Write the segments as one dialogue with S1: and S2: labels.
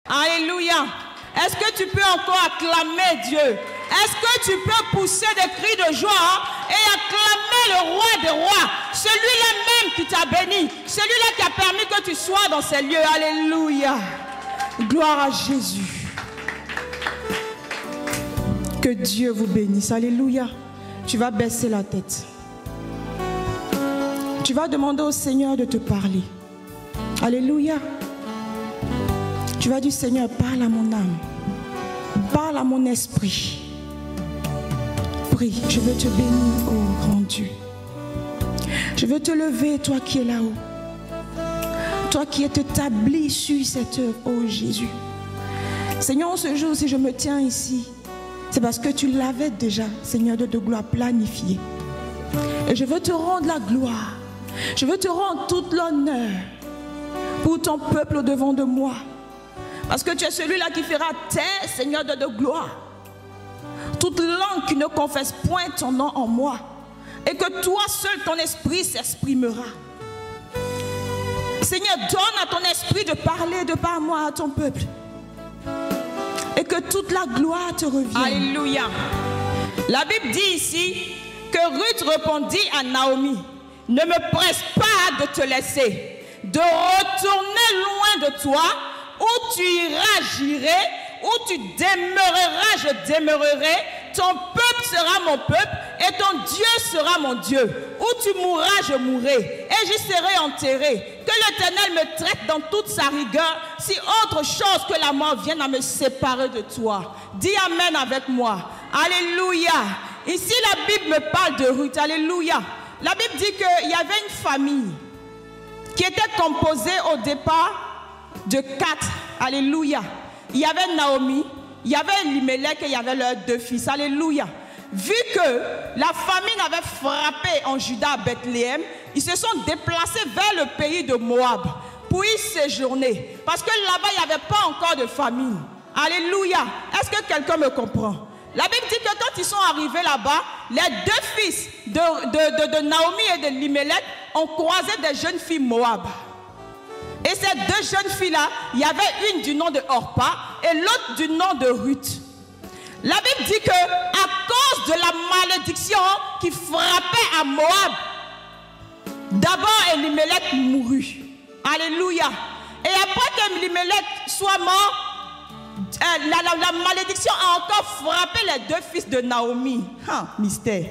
S1: Alléluia. Est-ce que tu peux encore acclamer Dieu? Est-ce que tu peux pousser des cris de joie et acclamer le roi des rois, celui-là même qui t'a béni, celui-là qui a permis que tu sois dans ces lieux? Alléluia. Gloire à Jésus. Que Dieu vous bénisse. Alléluia. Tu vas baisser la tête. Tu vas demander au Seigneur de te parler. Alléluia. Tu vas dire, Seigneur, parle à mon âme. Parle à mon esprit. Prie, je veux te bénir, oh grand Dieu. Je veux te lever, toi qui es là-haut. Toi qui es établi sur cette œuvre, oh Jésus. Seigneur, ce jour, si je me tiens ici, c'est parce que tu l'avais déjà, Seigneur de gloire, planifié. Et je veux te rendre la gloire. Je veux te rendre toute l'honneur pour ton peuple au devant de moi. Parce que tu es celui-là qui fera taire, Seigneur de gloire, toute langue qui ne confesse point ton nom en moi. Et que toi seul, ton esprit s'exprimera. Seigneur, donne à ton esprit de parler de par moi à ton peuple. Et que toute la gloire te revienne. Alléluia. La Bible dit ici que Ruth répondit à Naomi: ne me presse pas de te laisser, de retourner loin de toi. Où tu iras, j'irai. Où tu demeureras, je demeurerai. Ton peuple sera mon peuple et ton Dieu sera mon Dieu. Où tu mourras, je mourrai et j'y serai enterré. Que l'Éternel me traite dans toute sa rigueur, si autre chose que la mort vienne à me séparer de toi. Dis Amen avec moi. Alléluia. Ici, la Bible me parle de Ruth. Alléluia. La Bible dit qu'il y avait une famille qui était composée au départ de 4. Alléluia. Il y avait Naomi, il y avait Elimelech et il y avait leurs 2 fils. Alléluia. Vu que la famine avait frappé en Juda à Bethléem, ils se sont déplacés vers le pays de Moab pour y séjourner. Parce que là-bas, il n'y avait pas encore de famine. Alléluia. Est-ce que quelqu'un me comprend? La Bible dit que quand ils sont arrivés là-bas, les 2 fils de Naomi et de Elimelech ont croisé des jeunes filles Moab. Et ces 2 jeunes filles-là, il y avait une du nom de Orpa et l'autre du nom de Ruth. La Bible dit que à cause de la malédiction qui frappait à Moab, d'abord Elimelech mourut. Alléluia. Et après qu'Elimelech soit mort, la malédiction a encore frappé les 2 fils de Naomi. Mystère.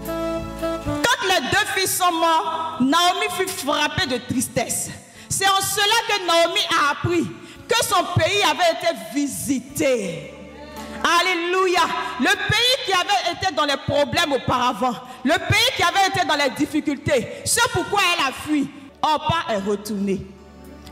S1: Quand les 2 fils sont morts, Naomi fut frappée de tristesse. C'est en cela que Naomi a appris que son pays avait été visité. Alléluia. Le pays qui avait été dans les problèmes auparavant, le pays qui avait été dans les difficultés, c'est pourquoi elle a fui. Orpa est retournée.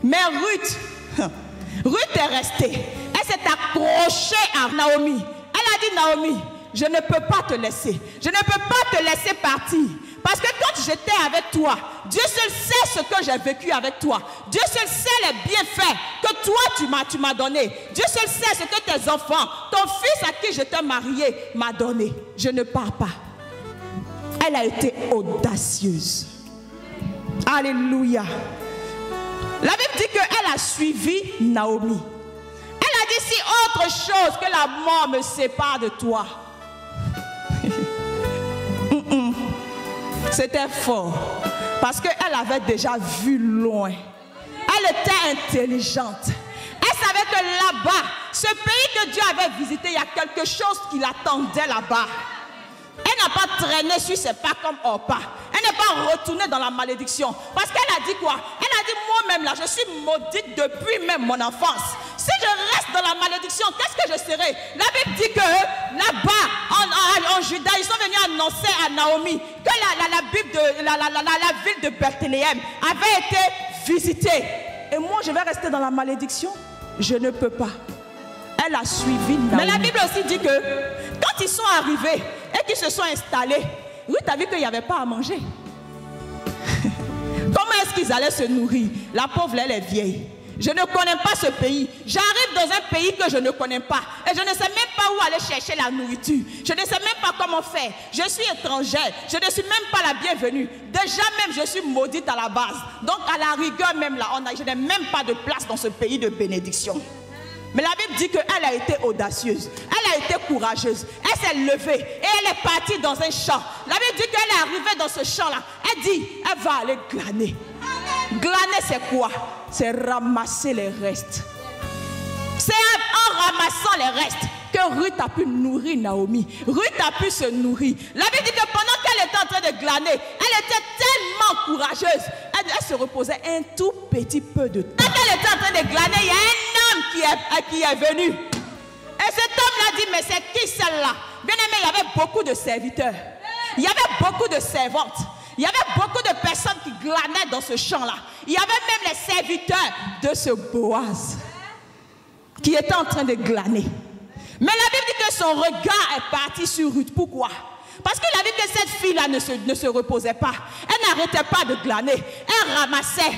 S1: Mais Ruth est restée. Elle s'est accrochée à Naomi. Elle a dit: Naomi, je ne peux pas te laisser. Je ne peux pas te laisser partir. Parce que quand j'étais avec toi, Dieu seul sait ce que j'ai vécu avec toi. Dieu seul sait les bienfaits que toi tu m'as donné. Dieu seul sait ce que tes enfants, ton fils à qui je t'ai marié m'a donné. Je ne pars pas. Elle a été audacieuse. Alléluia. La Bible dit qu'elle a suivi Naomi. Elle a dit: si autre chose que la mort me sépare de toi. C'était fort. Parce qu'elle avait déjà vu loin. Elle était intelligente. Elle savait que là-bas, ce pays que Dieu avait visité, il y a quelque chose qui l'attendait là-bas. Elle n'a pas traîné sur ses pas comme Orpa. Elle n'est pas retournée dans la malédiction. Parce qu'elle a dit quoi? Elle a dit: moi-même là, je suis maudite depuis même mon enfance. Si je reste dans la malédiction, qu'est-ce que je serai? La Bible dit que là-bas, en Juda, ils sont venus annoncer à Naomi que la ville de Bethléem avait été visitée. Et moi, je vais rester dans la malédiction? Je ne peux pas. Elle a suivi Naomi. Mais la Bible aussi dit que quand ils sont arrivés et qu'ils se sont installés, Ruth a vu qu'il n'y avait pas à manger. Comment est-ce qu'ils allaient se nourrir? La pauvre, elle est vieille. Je ne connais pas ce pays. J'arrive dans un pays que je ne connais pas. Et je ne sais même pas où aller chercher la nourriture. Je ne sais même pas comment faire. Je suis étrangère. Je ne suis même pas la bienvenue. Déjà même, je suis maudite à la base. Donc à la rigueur même là, je n'ai même pas de place dans ce pays de bénédiction. Mais la Bible dit qu'elle a été audacieuse, elle a été courageuse, elle s'est levée et elle est partie dans un champ. La Bible dit qu'elle est arrivée dans ce champ-là, elle dit, elle va aller glaner. Glaner c'est quoi? C'est ramasser les restes. C'est en ramassant les restes que Ruth a pu nourrir Naomi. Ruth a pu se nourrir. La Bible dit que pendant qu'elle était en train de glaner, elle était tellement courageuse. Elle se reposait un tout petit peu de temps. Quand elle était en train de glaner, il y a un homme qui est venu. Et cet homme-là dit, mais c'est qui celle-là? Bien aimé, il y avait beaucoup de serviteurs. Il y avait beaucoup de servantes. Il y avait beaucoup de personnes qui glanaient dans ce champ-là. Il y avait même les serviteurs de ce Boaz qui était en train de glaner. Mais la Bible dit que son regard est parti sur Ruth. Pourquoi? Parce que la Bible dit que cette fille-là ne se reposait pas. Elle n'arrêtait pas de glaner. Elle ramassait,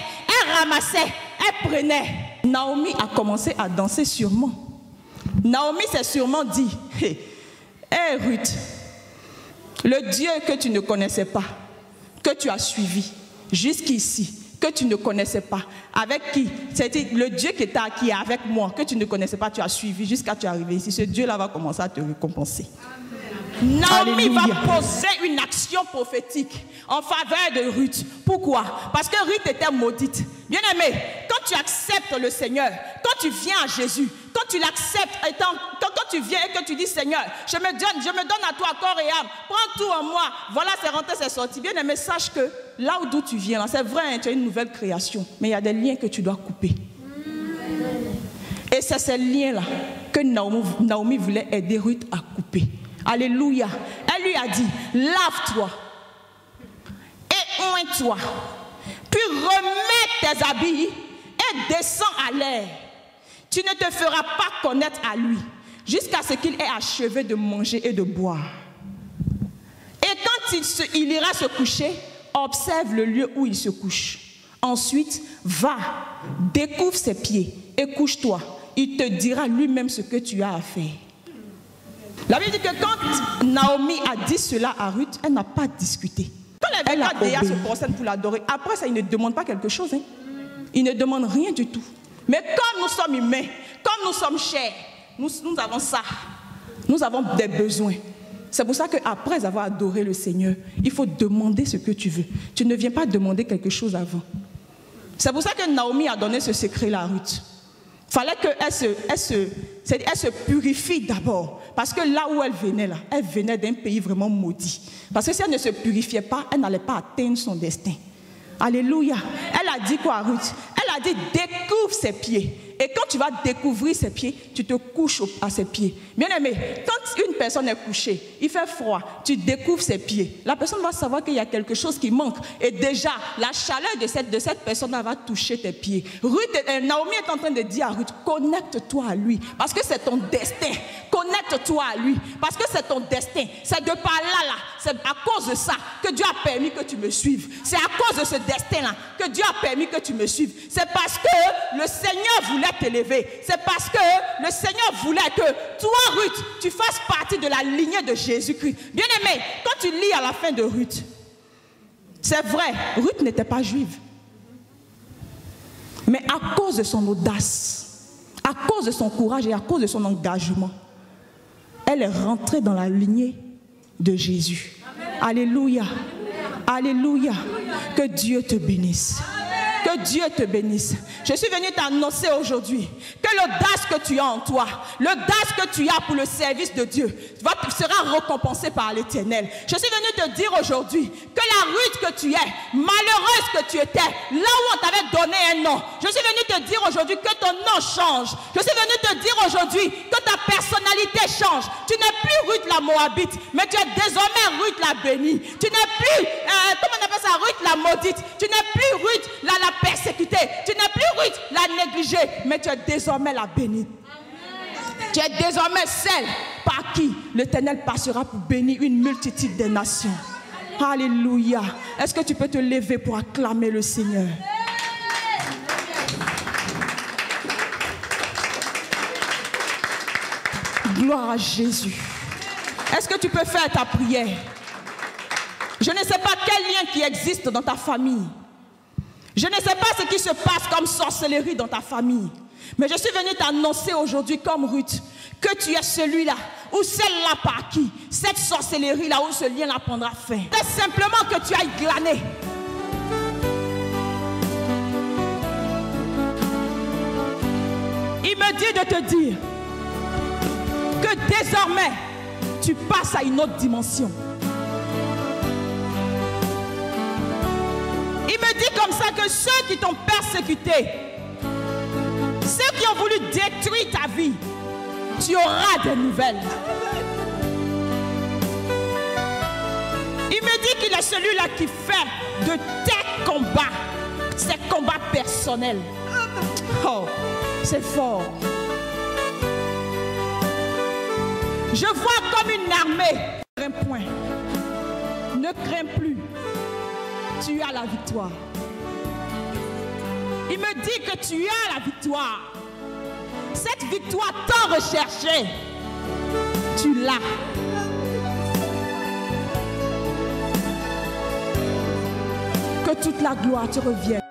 S1: elle prenait. Naomi a commencé à danser sûrement. Naomi s'est sûrement dit, hé Ruth, le Dieu que tu ne connaissais pas, que tu as suivi jusqu'ici, que tu ne connaissais pas, avec qui? C'était le Dieu qui est avec moi, que tu ne connaissais pas, tu as suivi jusqu'à ce que tu es arrivé ici. Ce Dieu-là va commencer à te récompenser. Naomi va poser une action prophétique en faveur de Ruth. Pourquoi? Parce que Ruth était maudite. Bien aimé, quand tu acceptes le Seigneur, quand tu viens à Jésus, quand tu l'acceptes, quand tu viens et que tu dis Seigneur, je me donne à toi corps et âme, prends tout en moi, voilà, c'est rentré, c'est sorti. Bien aimé, sache que là d'où tu viens, c'est vrai, hein, tu as une nouvelle création, mais il y a des liens que tu dois couper. Et c'est ces liens-là que Naomi voulait aider Ruth à couper. Alléluia. Elle lui a dit, lave-toi et oins-toi, puis remets tes habits et descends à l'air. Tu ne te feras pas connaître à lui jusqu'à ce qu'il ait achevé de manger et de boire. Et quand il ira se coucher, observe le lieu où il se couche. Ensuite, va, découvre ses pieds et couche-toi. Il te dira lui-même ce que tu as à faire. La Bible dit que quand Naomi a dit cela à Ruth, elle n'a pas discuté. Quand les Bécadéas se prosternent pour l'adorer, après ça, ils ne demandent pas quelque chose. Hein. Ils ne demandent rien du tout. Mais comme nous sommes humains, comme nous sommes chers, nous avons ça. Nous avons des besoins. C'est pour ça qu'après avoir adoré le Seigneur, il faut demander ce que tu veux. Tu ne viens pas demander quelque chose avant. C'est pour ça que Naomi a donné ce secret-là à Ruth. Il fallait qu'elle se purifie d'abord. Parce que là où elle venait d'un pays vraiment maudit. Parce que si elle ne se purifiait pas, elle n'allait pas atteindre son destin. Alléluia. Elle a dit quoi, Ruth? Elle a dit, découvre ses pieds. Et quand tu vas découvrir ses pieds, tu te couches à ses pieds. Bien aimé, quand une personne est couchée, il fait froid, tu découvres ses pieds. La personne va savoir qu'il y a quelque chose qui manque. Et déjà, la chaleur de cette personne va toucher tes pieds. Naomi est en train de dire à Ruth, connecte-toi à lui. Parce que c'est ton destin. Connecte-toi à lui. Parce que c'est ton destin. C'est de par là. C'est à cause de ça que Dieu a permis que tu me suives. C'est à cause de ce destin-là que Dieu a permis que tu me suives. C'est parce que le Seigneur voulait t'élever. C'est parce que le Seigneur voulait que toi, Ruth, tu fasses partie de la lignée de Jésus-Christ. Bien aimé, quand tu lis à la fin de Ruth, c'est vrai, Ruth n'était pas juive. Mais à cause de son audace, à cause de son courage et à cause de son engagement, elle est rentrée dans la lignée de Jésus. Alléluia. Alléluia. Que Dieu te bénisse. Que Dieu te bénisse. Je suis venue t'annoncer aujourd'hui que l'audace que tu as en toi, l'audace que tu as pour le service de Dieu sera récompensée par l'Éternel. Je suis venue te dire aujourd'hui que la Ruth que tu es, malheureuse que tu étais, là où on t'avait donné un nom, je suis venue te dire aujourd'hui que ton nom change. Je suis venue te dire aujourd'hui que ta personnalité change. Tu n'es plus Ruth la Moabite, mais tu es désormais Ruth la bénie. Tu n'es plus, comment on appelle ça, Ruth la maudite. Tu n'es plus Ruth la persécutée. Tu n'es plus Ruth la négligée, mais tu es désormais la bénie. Tu es désormais celle par qui l'Éternel passera pour bénir une multitude de nations. Alléluia. Est-ce que tu peux te lever pour acclamer le Seigneur? Gloire à Jésus. Est-ce que tu peux faire ta prière? Je ne sais pas quel lien qui existe dans ta famille. Je ne sais pas ce qui se passe comme sorcellerie dans ta famille. Mais je suis venue t'annoncer aujourd'hui comme Ruth que tu es celui-là ou celle-là par qui cette sorcellerie-là ou ce lien-là prendra fin. C'est simplement que tu ailles glaner. Il me dit de te dire que désormais tu passes à une autre dimension. Il me dit comme ça que ceux qui t'ont persécuté, ceux qui ont voulu détruire ta vie, tu auras des nouvelles. Il me dit qu'il est celui-là qui fait de tes combats, ces combats personnels. Oh, c'est fort. Je vois comme une armée. Un point. Ne crains plus. Tu as la victoire. Il me dit que tu as la victoire. Cette victoire tant recherchée, tu l'as. Que toute la gloire te revienne.